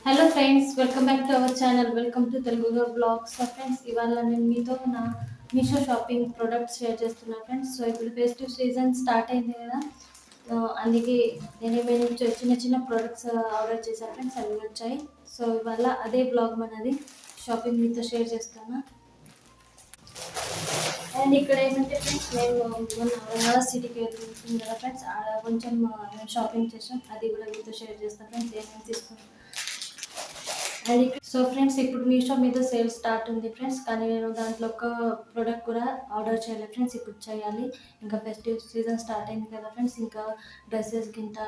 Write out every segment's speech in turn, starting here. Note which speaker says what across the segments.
Speaker 1: Hello friends, welcome back to our channel. Welcome to తెలుగుగా blogs. Friends, ఇవాళ నేను మీతో నా మీషో షాపింగ్ ప్రొడక్ట్స్ షేర్ చేస్తున్నాను ఫ్రెండ్స్. సో ఇప్పుడు ఫెస్టివ్ సీజన్ స్టార్ట్ అయింది కదా, అందుకే నేను ఏమైనా చిన్న చిన్న ప్రొడక్ట్స్ ఆర్డర్ చేశాను ఫ్రెండ్స్, అవి వచ్చాయి. సో ఇవాళ అదే బ్లాగ్ మనది షాపింగ్ మీతో షేర్ చేస్తాను. అండ్ ఇక్కడ ఏమంటే ఫ్రెండ్స్, నేను మొన్న వరంగల్ సిటీకి వెళ్తుంది కదా ఫ్రెండ్స్, ఆడ కొంచెం షాపింగ్ చేసాం, అది కూడా మీతో షేర్ చేస్తాను ఫ్రెండ్స్, ఏమేమి తీసుకున్నాం. అండ్ సో ఫ్రెండ్స్, ఇప్పుడు మీషో మీద సేల్ స్టార్ట్ ఉంది ఫ్రెండ్స్, కానీ నేను దాంట్లో ఒక ప్రోడక్ట్ కూడా ఆర్డర్ చేయలేదు ఫ్రెండ్స్, ఇప్పుడు చేయాలి. ఇంకా ఫెస్టివ్ సీజన్ స్టార్ట్ అయింది కదా ఫ్రెండ్స్, ఇంకా డ్రెస్సెస్కి ఇంత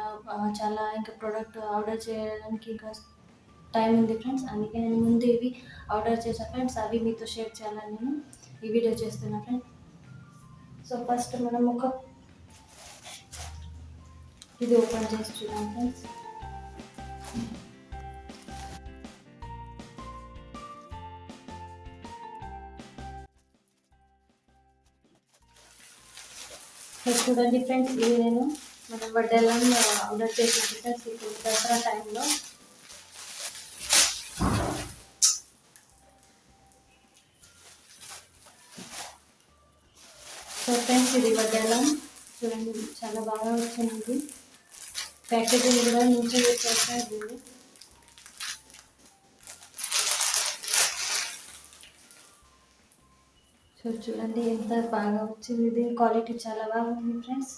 Speaker 1: చాలా ఇంకా ప్రోడక్ట్ ఆర్డర్ చేయడానికి ఇంకా టైం ఉంది ఫ్రెండ్స్, అందుకే నేను ముందు ఇవి ఆర్డర్ చేశాను ఫ్రెండ్స్, అవి మీతో షేర్ చేయాలని నేను ఈ వీడియో చేస్తున్నా ఫ్రెండ్స్. సో ఫస్ట్ మనం ఇది ఓపెన్ చేసి చూద్దాం ఫ్రెండ్స్. చూడండి ఫ్రెండ్స్, ఇది నేను మన వడ్డెల్లం ఆర్డర్ చేసిన ఫ్రెండ్స్, ఇప్పుడు దసరా టైంలో. సో ఫ్రెండ్స్, ఇది వడ్డెల్లం చూడండి, చాలా బాగా వచ్చింది. ప్యాకేజింగ్ కూడా మంచిగా వచ్చేస్తుంది. సో చూడండి ఎంత బాగా వచ్చింది, ఇది క్వాలిటీ చాలా బాగుంది ఫ్రెండ్స్.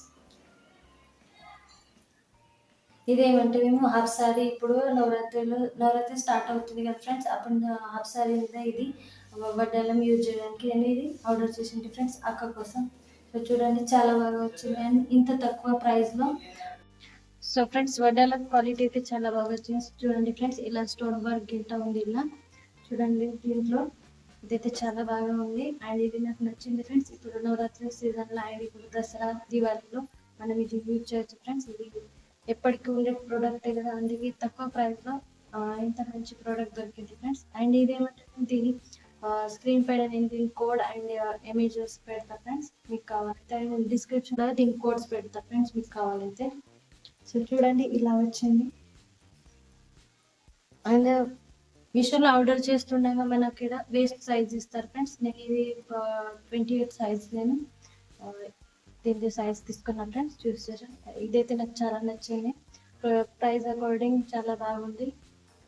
Speaker 1: ఇదేమంటే మేము హాఫ్ సారీ, ఇప్పుడు నవరాత్రి స్టార్ట్ అవుతుంది కదా ఫ్రెండ్స్, అప్పుడు హాఫ్ సారీ మీద ఇది వడ్డాలం యూజ్ చేయడానికి నేను ఇది ఆర్డర్ చేసింది ఫ్రెండ్స్, అక్క కోసం. సో చూడండి చాలా బాగా వచ్చింది, అండ్ ఇంత తక్కువ ప్రైస్లో. సో ఫ్రెండ్స్, వడ్డాలం క్వాలిటీ అయితే చాలా బాగా వచ్చింది. చూడండి ఫ్రెండ్స్, ఇలా స్టోన్ వర్క్ గింట ఉంది, ఇలా చూడండి దీంట్లో. ఇదైతే చాలా బాగా ఉంది, అండ్ ఇది నాకు నచ్చింది ఫ్రెండ్స్. ఇప్పుడు నవరాత్రి సీజన్లో అండ్ ఇప్పుడు దసరా దివాళీలో మనం ఇది యూజ్ చేయొచ్చు ఫ్రెండ్స్. ఇది ఎప్పటికీ ఉండే ప్రోడక్ట్ కదా, అందుకే తక్కువ ప్రైస్లో ఇంత మంచి ప్రోడక్ట్ దొరికింది ఫ్రెండ్స్. అండ్ ఇదేమంటే దీని స్క్రీన్ పైన నేను దీని కోడ్ అండ్ ఇమేజెస్ పెడతా ఫ్రెండ్స్, మీకు కావాలంటే నేను డిస్క్రిప్షన్లో దీని కోడ్స్ పెడతా ఫ్రెండ్స్, మీకు కావాలంటే. సో చూడండి ఇలా వచ్చింది. అండ్ మీషోలో ఆర్డర్ చేస్తుండగా మనకి ఇక్కడ వేస్ట్ సైజ్ ఇస్తారు ఫ్రెండ్స్. నేను ఇది 28 సైజ్ నేను దీని సైజ్ తీసుకున్నా ఫ్రెండ్స్, చూసారా. ఇదైతే నాకు చాలా నచ్చింది, ప్రైస్ అకార్డింగ్ చాలా బాగుంది,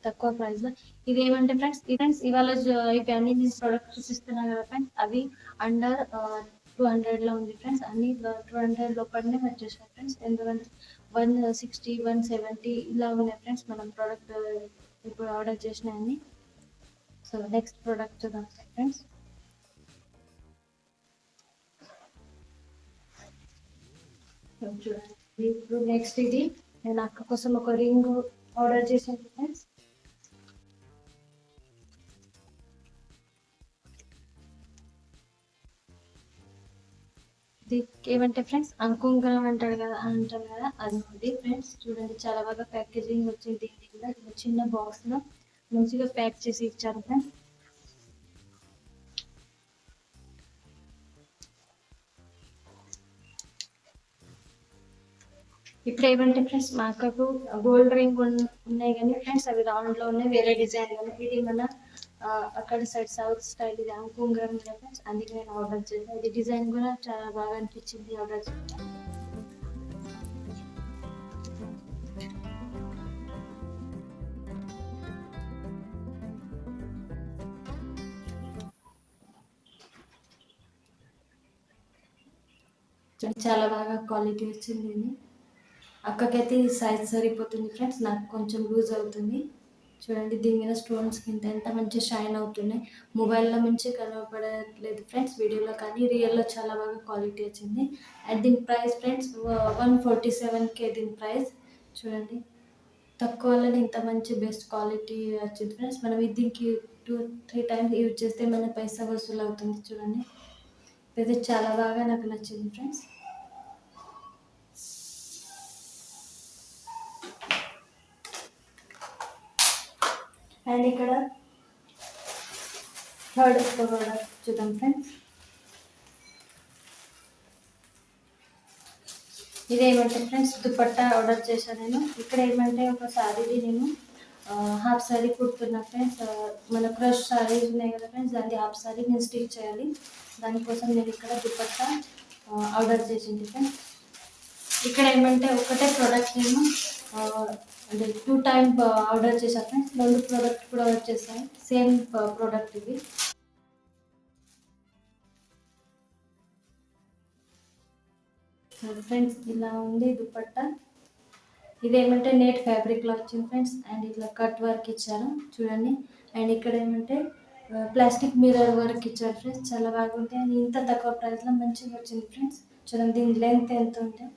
Speaker 1: తక్కువ ప్రైస్లో. ఇది ఏమంటే ఫ్రెండ్స్ ఇవాళ ఇవి అన్ని ప్రోడక్ట్స్ చూపిస్తున్నాను కదా ఫ్రెండ్స్, అవి అండర్ 200లో ఉంది ఫ్రెండ్స్, అన్ని 200 లోపలనే వచ్చేసాయి ఫ్రెండ్స్. ఎందుకంటే 160, 170 ఇలా ఉన్నాయి ఫ్రెండ్స్ మనం ప్రోడక్ట్ ఇప్పుడు ఆర్డర్ చేసినాయన్ని. సో నెక్స్ట్ ప్రోడక్ట్ చూద్దాం ఫ్రెండ్స్. చూడండి, ఇప్పుడు నెక్స్ట్ ఇది నేను అక్క కోసం ఒక రింగ్ ఆర్డర్ చేశాను ఫ్రెండ్స్. ఇది ఏమంటే ఫ్రెండ్స్, అంకురం అంటారు కదా అది ఉంది ఫ్రెండ్స్. చూడండి చాలా బాగా ప్యాకేజింగ్ వచ్చింది, దీన్ని కూడా చిన్న బాక్స్ లో మంచిగా ప్యాక్ చేసి ఇచ్చారు ఫ్రెండ్స్. ఇప్పుడు ఏమంటే ఫ్రెండ్స్, మా అక్కకు గోల్డ్ రింగ్ ఉన్నాయి కానీ ఫ్రెండ్స్, అవి రౌండ్ లో ఉన్నాయి, వేరే డిజైన్ లో. ఇది మన అక్కడ సైడ్ సౌత్ స్టైల్, ఇది అంకుంగరం ఫ్రెండ్స్, అందుకే నేను ఆర్డర్ చేశాను. ఇది డిజైన్ కూడా చాలా బాగా అనిపించింది ఆర్డర్ చేశాను. చాలా బాగా క్వాలిటీ వచ్చింది. అక్కకైతే ఈ సైజ్ సరిపోతుంది ఫ్రెండ్స్, నాకు కొంచెం లూజ్ అవుతుంది. చూడండి దీని మీద స్టోన్స్ కింద ఎంత మంచి షైన్ అవుతున్నాయి. మొబైల్లో మంచి కనపడట్లేదు ఫ్రెండ్స్, వీడియోలో, కానీ రియల్లో చాలా బాగా క్వాలిటీ వచ్చింది. అండ్ దీని ప్రైస్ ఫ్రెండ్స్ 147K దీని ప్రైస్. చూడండి తక్కువలోనే ఇంత మంచి బెస్ట్ క్వాలిటీ వచ్చింది ఫ్రెండ్స్. మనం దీనికి 2-3 టైమ్స్ యూజ్ చేస్తే మన పైసా వసూలు అవుతుంది. చూడండి ఇది చాలా బాగా నాకు నచ్చింది ఫ్రెండ్స్. అండ్ ఇక్కడ థర్డ్ ప్రోడక్ట్ చూద్దాం ఫ్రెండ్స్. ఇదేమంటే ఫ్రెండ్స్ దుపట్టా ఆర్డర్ చేశాను నేను. ఇక్కడ ఏమంటే ఒక సారీది నేను హాఫ్ సారీ కుడుతున్నా ఫ్రెండ్స్. మన క్రష్ సారీస్ ఉన్నాయి కదా ఫ్రెండ్స్, దాన్ని హాఫ్ సారీ నేను స్టిచ్ చేయాలి. దానికోసం నేను ఇక్కడ దుపట్టా ఆర్డర్ చేసింది ఫ్రెండ్స్. ఇక్కడ ఏమంటే ఒకటే ప్రోడక్ట్ నేను అంటే 2 టైమ్ ఆర్డర్ చేశాను ఫ్రెండ్స్. 2 ప్రోడక్ట్ కూడా వచ్చేసాయి, సేమ్ ప్రోడక్ట్ ఇది. ఫ్రెండ్స్ ఇలా ఉంది దుపట్టా. ఇదేమంటే నెట్ ఫ్యాబ్రిక్లో వచ్చింది ఫ్రెండ్స్. అండ్ ఇట్లా కట్ వర్క్ ఇచ్చారు చూడండి. అండ్ ఇక్కడ ఏమంటే ప్లాస్టిక్ మిర్రర్ వర్క్ ఇచ్చారు ఫ్రెండ్స్, చాలా బాగుంటాయి. అండ్ ఇంత తక్కువ ప్రైస్లో మంచిగా వచ్చింది ఫ్రెండ్స్. చూడండి దీని లెంత్ ఎంత ఉంటే.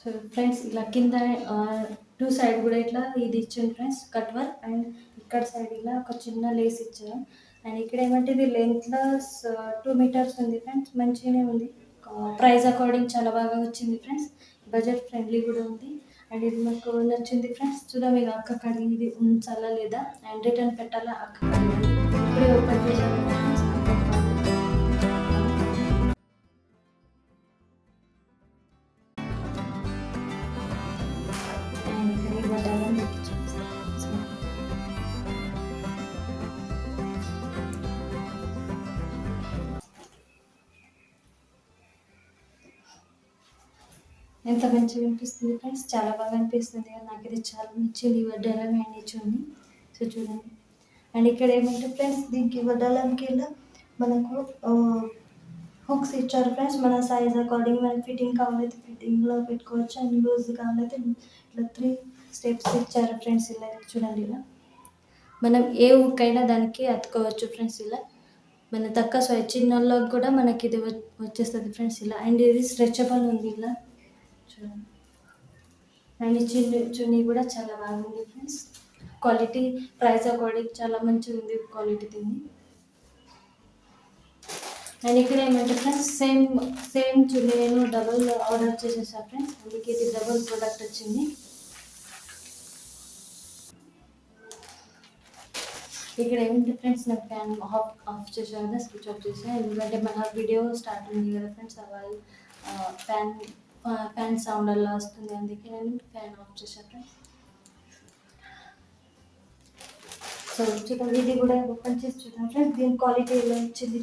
Speaker 1: సో ఫ్రెండ్స్ ఇలా కింద 2 సైడ్ కూడా ఇట్లా ఇది ఇచ్చింది ఫ్రెండ్స్ కట్ వర్క్. అండ్ ఇక్కడ సైడ్ ఇలా ఒక చిన్న లేస్ ఇచ్చారు. అండ్ ఇక్కడ ఏమంటే ఇది లెంత్లో 2 మీటర్స్ ఉంది ఫ్రెండ్స్, మంచిగానే ఉంది. ప్రైస్ అకార్డింగ్ చాలా బాగా వచ్చింది ఫ్రెండ్స్, బడ్జెట్ ఫ్రెండ్లీ కూడా ఉంది. అండ్ ఇది మాకు నచ్చింది ఫ్రెండ్స్. చూద్దాం ఇక అక్క కడిగి ఇది ఉంచాలా లేదా అండ్ రిటర్న్ పెట్టాలా అక్క కడిగి. ఇప్పుడే ఓపెన్ చేశాను ఫ్రెండ్స్. ఎంత మంచిగా అనిపిస్తుంది ఫ్రెండ్స్, చాలా బాగా అనిపిస్తుంది కదా. నాకు ఇది చాలా నచ్చింది వడ్డాలం అండ్ ఇచ్చింది. సో చూడండి. అండ్ ఇక్కడ ఏమంటే ఫ్రెండ్స్ దీనికి వడ్డాలంకి ఇలా మనకు హుక్స్ ఇచ్చారు ఫ్రెండ్స్. మన సైజ్ అకార్డింగ్ మనకి ఫిట్టింగ్ కావాలైతే ఫిట్టింగ్లో పెట్టుకోవచ్చు, అండ్ లూజ్ కావాలైతే ఇట్లా 3 స్టెప్స్ ఇచ్చారు ఫ్రెండ్స్. ఇలా చూడండి, ఇలా మనం ఏ హుక్ అయినా దానికి అతుకోవచ్చు ఫ్రెండ్స్. ఇలా మన తక్కువ సైజ్ చిన్నోళ్ళకి కూడా మనకి ఇది వచ్చేస్తుంది ఫ్రెండ్స్ ఇలా. అండ్ ఇది స్ట్రెచబుల్ ఉంది ఇలా చూడండి. అండ్ చున్నీ కూడా చాలా బాగుంది ఫ్రెండ్స్. క్వాలిటీ ప్రైస్ అకార్డింగ్ చాలా మంచిగా ఉంది క్వాలిటీ దీన్ని. అండ్ ఇక్కడ ఏమంటే ఫ్రెండ్స్ సేమ్ చున్నీ నేను డబుల్ ఆర్డర్ చేసేసా ఫ్రెండ్స్, అందుకే ఇది డబుల్ ప్రోడక్ట్ వచ్చింది. ఇక్కడ ఏమిటి ఫ్రెండ్స్ నాకు ఫ్యాన్ ఆఫ్ చేసాను కదా, స్విచ్ ఆఫ్ చేసాను. ఎందుకంటే మన వీడియో స్టార్ట్ ఉంది కదా ఫ్రెండ్స్, అవి ఫ్యాన్ సౌండ్ అలా వస్తుంది, అందుకే నేను ఫ్యాన్ ఆఫ్ చేశాను ఫ్రెండ్స్. సో చూడండి, ఇది కూడా ఓపెన్ చేసి చూద్దాం ఫ్రెండ్స్ దీని క్వాలిటీ ఎలా వచ్చింది.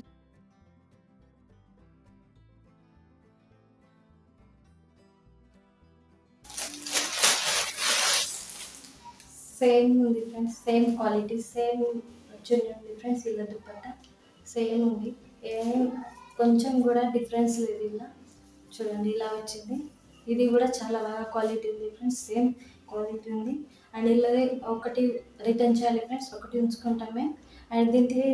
Speaker 1: సేమ్ ఉంది ఫ్రెండ్స్, సేమ్ క్వాలిటీ, సేమ్ చున్నీ ఉంది ఫ్రెండ్స్. ఇలా దుపట్టా సేమ్ ఉంది, ఏం కొంచెం కూడా డిఫరెన్స్ లేదు. ఇలా చూడండి ఇలా వచ్చింది. ఇది కూడా చాలా బాగా క్వాలిటీ ఉంది ఫ్రెండ్స్, సేమ్ క్వాలిటీ ఉంది. అండ్ ఇలా ఒకటి రిటర్న్ చేయాలి ఫ్రెండ్స్, ఒకటి ఉంచుకుంటామే. అండ్ దీనికి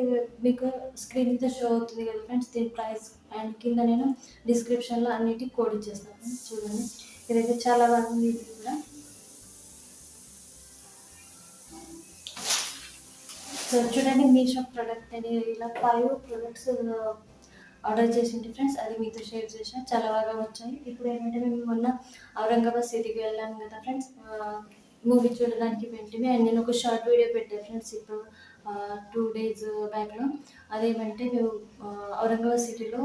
Speaker 1: మీకు స్క్రీన్ మీద షో అవుతుంది కదా ఫ్రెండ్స్ దీని ప్రైస్. అండ్ కింద నేను డిస్క్రిప్షన్లో అన్నిటి కోడ్ ఇచ్చేస్తాను ఫ్రెండ్స్. చూడండి ఇదైతే చాలా బాగుంది. ఇది కూడా సో చూడండి, మీషో ప్రోడక్ట్ అని ఇలా 5 ప్రొడక్ట్స్ ఆర్డర్ చేసింది ఫ్రెండ్స్, అది మీతో షేర్ చేసాను. చాలా బాగా వచ్చాయి. ఇప్పుడు ఏమంటే మేము మొన్న ఔరంగాబాద్ సిటీకి వెళ్ళాను కదా ఫ్రెండ్స్, మూవీ చూడడానికి వెంటనే. అండ్ నేను ఒక షార్ట్ వీడియో పెట్టాను ఫ్రెండ్స్ ఇప్పుడు 2 డేస్ బ్యాక్లో. అదేమంటే మేము ఔరంగాబాద్ సిటీలో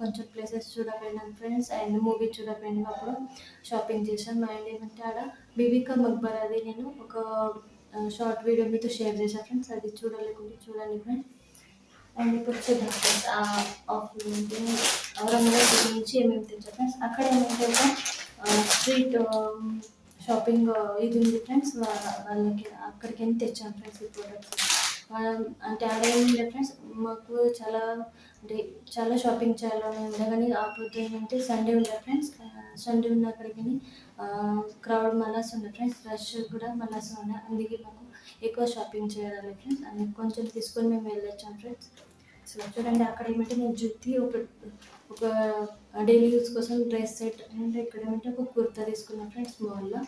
Speaker 1: కొంచెం ప్లేసెస్ చూడపోయినాం ఫ్రెండ్స్, అండ్ మూవీ చూడపోయినాం. అప్పుడు షాపింగ్ చేశాం. అండ్ ఏమంటే ఆడ బీబీకా మక్బర్ అది నేను ఒక షార్ట్ వీడియో మీతో షేర్ చేశాను ఫ్రెండ్స్, అది చూడలేకుంటే చూడండి ఫ్రెండ్స్. అండ్ ఇప్పుడు చూద్దాం ఫ్రెండ్స్ ఔరంగాబాద్ సిటీ నుంచి ఏమేమి తెచ్చాం ఫ్రెండ్స్. అక్కడ ఏమంటే ఒక స్ట్రీట్ షాపింగ్ ఇది ఉంది ఫ్రెండ్స్, వాళ్ళకి అక్కడికి వెళ్ళి తెచ్చాం ఫ్రెండ్స్ ఈ ప్రోడక్ట్స్. అంటే ఆడ ఏముండే ఫ్రెండ్స్ మాకు చాలా షాపింగ్ చేయాలని ఉండే, కానీ ఆ పొద్దు ఏంటంటే సండే ఉండే ఫ్రెండ్స్. సండే ఉన్న అక్కడికి క్రౌడ్ మళ్ళాస్ ఉండే ఫ్రెండ్స్, రష్ కూడా మళ్ళాస్ ఉండే, అందుకే మాకు ఎక్కువ షాపింగ్ చేయాలి ఫ్రెండ్స్. అందుకే కొంచెం తీసుకొని మేము వెళ్ళొచ్చాం ఫ్రెండ్స్. సో చూడండి అక్కడ ఏమంటే నేను జుత్తి ఒక డైలీ యూస్ కోసం డ్రెస్ సెట్, అండ్ ఇక్కడ ఏమంటే ఒక కుర్తా తీసుకున్నాను ఫ్రెండ్స్ మాల్లో.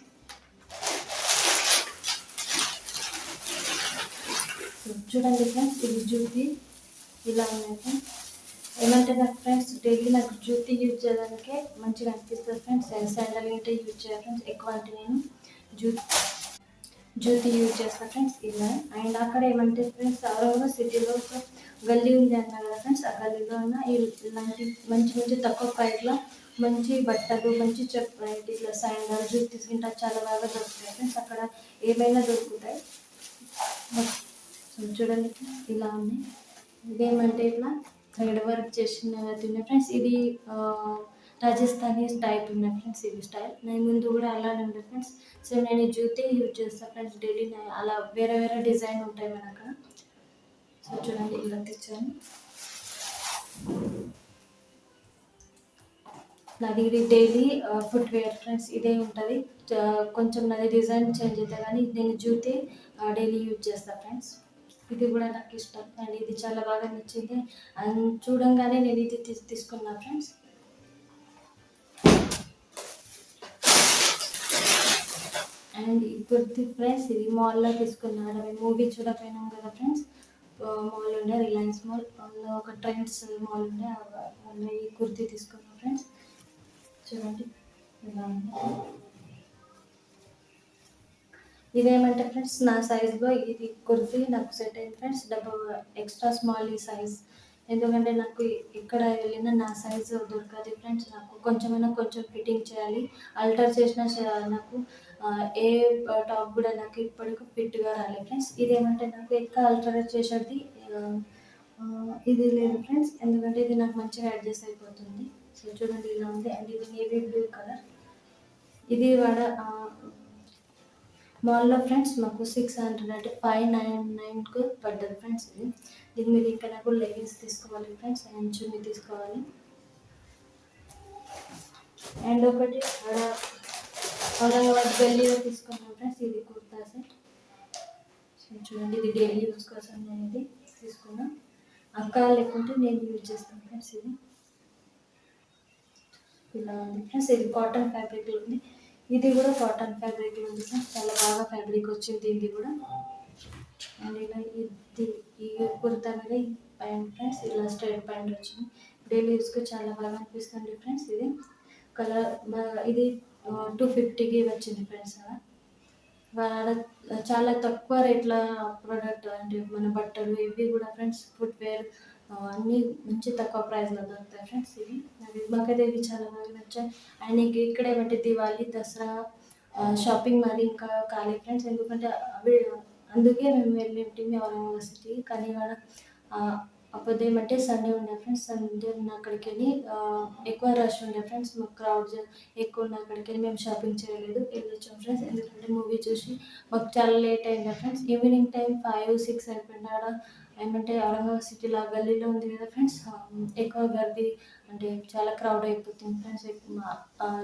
Speaker 1: చూడండి ఫ్రెండ్స్ ఇది జూతి ఇలా ఉన్నాయి ఫ్రెండ్స్. ఏమంటే నాకు ఫ్రెండ్స్ డైలీ నాకు జూతి యూజ్ చేయడానికే మంచిగా అనిపిస్తుంది ఫ్రెండ్స్. శాండల్ ఇంటే యూజ్ చేయాలి ఫ్రెండ్స్ ఎక్కువ. అంటే నేను జ్యోతి యూజ్ చేస్తా ఫ్రెండ్స్ ఇలా. అండ్ అక్కడ ఏమంటే ఫ్రెండ్స్ ఔరంగాబాద్ సిటీలో ఒక గల్లీ ఉంది అన్నా కదా ఫ్రెండ్స్, ఆ గల్లీలో ఉన్న ఇలాంటి మంచి మంచి తక్కువ ప్రైస్లో మంచి బట్టలు, మంచి చెప్ప ఇట్లా శాండల్, జ్యూట్ తీసుకుంటే చాలా బాగా దొరుకుతాయి ఫ్రెండ్స్. అక్కడ ఏమైనా దొరుకుతాయి. చూడండి ఇలా ఉన్నాయి. ఇదేమంటే ఇట్లా థ్రెడ్ వర్క్ చేసిన ఉన్నాయి ఫ్రెండ్స్. ఇది రాజస్థానీ టైప్ ఉన్నాయి ఫ్రెండ్స్. ఇది స్టైల్ నేను ముందు కూడా అలానే ఉండే ఫ్రెండ్స్. సో నేను ఈ జ్యూతే యూజ్ చేస్తాను ఫ్రెండ్స్ డైలీ. అలా వేరే వేరే డిజైన్ ఉంటాయి మన అక్కడ. సో చూడండి ఇలా తెచ్చాను. నాది ఇది డైలీ ఫుట్వేర్ ఫ్రెండ్స్. ఇదే ఉంటుంది. కొంచెం నాది డిజైన్ చేంజ్ అవుతుంది కానీ నేను జ్యూతే డైలీ యూజ్ చేస్తాను ఫ్రెండ్స్. ఇది కూడా నాకు ఇష్టం అండ్ ఇది చాలా బాగా నచ్చింది. అండ్ చూడంగానే నేను ఇది తీసుకున్నా ఫ్రెండ్స్. అండ్ ఇప్పుడు ఫ్రెండ్స్ ఇది మాల్లో తీసుకున్నాను. మేము మూవీ చూడపోయినాం కదా ఫ్రెండ్స్. మాల్ ఉండే రిలయన్స్ మాల్, అందులో ఒక ట్రెండ్స్ మాల్ ఉండే, అందులో ఈ కుర్తీ తీసుకున్నాం ఫ్రెండ్స్. చూడండి ఇలా ఉంది. ఇదేమంటే ఫ్రెండ్స్ నా సైజ్లో ఇది కుర్తీ నాకు సెట్ అయింది ఫ్రెండ్స్. ఎక్స్ట్రా స్మాల్ ఈ సైజ్. ఎందుకంటే నాకు ఎక్కడ వెళ్ళినా నా సైజు దొరకదు ఫ్రెండ్స్. నాకు కొంచెమైనా కొంచెం ఫిట్టింగ్ చేయాలి. ఆల్టర్ చేసిన నాకు ఏ టాప్ కూడా నాకు ఇప్పటికి ఫిట్గా రాలేదు ఫ్రెండ్స్. ఇదేమంటే నాకు ఎక్కువ ఆల్టర్ చేసేది ఇది లేదు ఫ్రెండ్స్. ఎందుకంటే ఇది నాకు మంచిగా అడ్జస్ట్ అయిపోతుంది. సో చూడండి ఇలా ఉంది. అండ్ ఇది నేవీ బ్లూ కలర్. ఇది వాడ మాల్లో ఫ్రెండ్స్ మాకు 600 అంటే 599కు పడ్డది ఫ్రెండ్స్. ఇది దీని మీద ఇంకా నాకు లెగిన్స్ తీసుకోవాలి ఫ్రెండ్స్ అండ్ చున్నీ తీసుకోవాలి. అండ్ ఒకటి ఔరంగాబాద్ గల్లీలో తీసుకున్నాను ఫ్రెండ్స్. ఇది కుర్తా సెట్. చూడండి ఇది డైలీ యూజ్ కోసం నేను ఇది తీసుకున్నాను. అక్క లేకుంటే నేను యూజ్ చేస్తాను ఫ్రెండ్స్. ఇది ఇలా ఉంది ఫ్రెండ్స్. ఇది కాటన్ ఫ్యాబ్రిక్లో ఉంది. ఇది కూడా కాటన్ ఫ్యాబ్రిక్లో ఉంది ఫ్రెండ్స్. చాలా బాగా ఫ్యాబ్రిక్ వచ్చింది ఇది కూడా. అండ్ ఇలా ఇది ఈ కుర్తా మీద ఈ ప్యాంట్ ఫ్రెండ్స్ ఇలా స్ట్రైట్ ప్యాంట్ వచ్చింది. డైలీ యూస్కి చాలా బాగా అనిపిస్తుంది ఫ్రెండ్స్. ఇది కలర్ ఇది 250కి వచ్చింది ఫ్రెండ్స్. వాళ్ళ చాలా తక్కువ రేట్ల ప్రోడక్ట్ అంటే మన బట్టలు ఇవి కూడా ఫ్రెండ్స్ ఫుట్వేర్ అన్నీ మంచి తక్కువ ప్రైస్లో దొరుకుతాయి ఫ్రెండ్స్. ఇది మాకైతే ఇవి చాలా బాగా నచ్చాయి. అండ్ ఇక్కడ ఏమంటే దివాళీ, దసరా షాపింగ్ మరి ఇంకా కాలేదు ఫ్రెండ్స్. ఎందుకంటే అవి అందుకే మేము వెళ్ళింటిమి ఔరంగాబాద్ సిటీ. కానీ వాడ అప్పుడు ఏమంటే సండే ఉండే ఫ్రెండ్స్. సండే అక్కడికి వెళ్ళి ఎక్కువ రష్ ఉండే ఫ్రెండ్స్. మాకు క్రౌడ్ ఎక్కువ ఉన్న అక్కడికి వెళ్ళి మేము షాపింగ్ చేయలేదు, వెళ్ళొచ్చాం ఫ్రెండ్స్. ఎందుకంటే మూవీ చూసి మాకు చాలా లేట్ అయింది ఫ్రెండ్స్. ఈవినింగ్ టైం 5-6 అయిపోయింది. ఆడ ఏమంటే ఔరంగాబాద్ సిటీలో గల్లీలో ఉంది కదా ఫ్రెండ్స్, ఎక్కువ గర్దీ అంటే చాలా క్రౌడ్ అయిపోతుంది ఫ్రెండ్స్.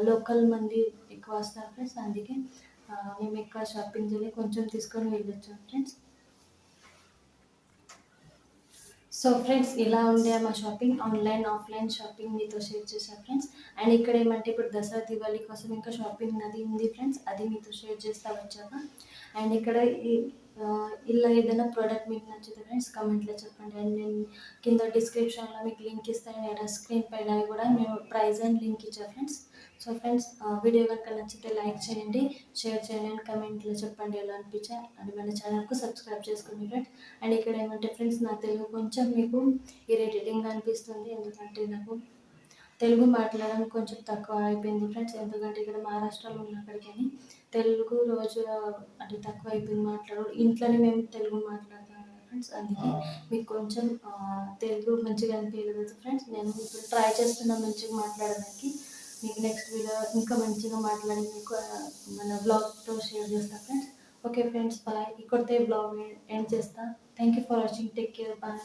Speaker 1: లోకల్ మంది ఎక్కువ వస్తారు ఫ్రెండ్స్. అందుకే మేము ఎక్కువ షాపింగ్ చేయలేదు, కొంచెం తీసుకొని వెళ్ళొచ్చాం ఫ్రెండ్స్. సో ఫ్రెండ్స్ ఇలా ఉండే మా షాపింగ్, ఆన్లైన్ ఆఫ్లైన్ షాపింగ్ మీతో షేర్ చేశాను ఫ్రెండ్స్. అండ్ ఇక్కడ ఏమంటే ఇప్పుడు దసరా దివాళీ కోసం ఇంకా షాపింగ్ అది ఉంది ఫ్రెండ్స్. అది మీతో షేర్ చేస్తా వచ్చాక. అండ్ ఇక్కడ ఇలా ఏదైనా ప్రోడక్ట్ మీకు నచ్చితే ఫ్రెండ్స్ కమెంట్లో చెప్పండి. అండ్ నేను కింద డిస్క్రిప్షన్లో మీకు లింక్ ఇస్తాను. లేదా స్క్రీన్ పైన కూడా మేము ప్రైస్ అండ్ లింక్ ఇచ్చాను ఫ్రెండ్స్. సో ఫ్రెండ్స్ వీడియో కనుక నచ్చితే లైక్ చేయండి, షేర్ చేయండి అండ్ కమెంట్లో చెప్పండి ఎలా అనిపించా. అండ్ మన ఛానల్కు సబ్స్క్రైబ్ చేసుకోండి ఫ్రెండ్స్. అండ్ ఇక్కడ ఏమంటే ఫ్రెండ్స్ నా తెలుగు కొంచెం మీకు ఇరిటేటింగ్గా అనిపిస్తుంది. ఎందుకంటే నాకు తెలుగు మాట్లాడడం కొంచెం తక్కువ అయిపోయింది ఫ్రెండ్స్. ఎందుకంటే ఇక్కడ మహారాష్ట్రలో ఉన్నప్పటికీ తెలుగు రోజు అంటే తక్కువ అయిపోయింది మాట్లాడడం. ఇంట్లోనే మేము తెలుగు మాట్లాడతాం ఫ్రెండ్స్. అందుకే మీకు కొంచెం తెలుగు మంచిగా అనిపించలేదు ఫ్రెండ్స్. నేను ఇప్పుడు ట్రై చేస్తున్నా మంచిగా మాట్లాడడానికి. మీకు నెక్స్ట్ వీడియో ఇంకా మంచిగా మాట్లాడి మీకు మన బ్లాగ్తో షేర్ చేస్తాను ఫ్రెండ్స్. Okay friends bye. ఇక్కడితో బ్లాగ్ ఎండ్ చేస్తా. Thank you for watching. Take care. Bye.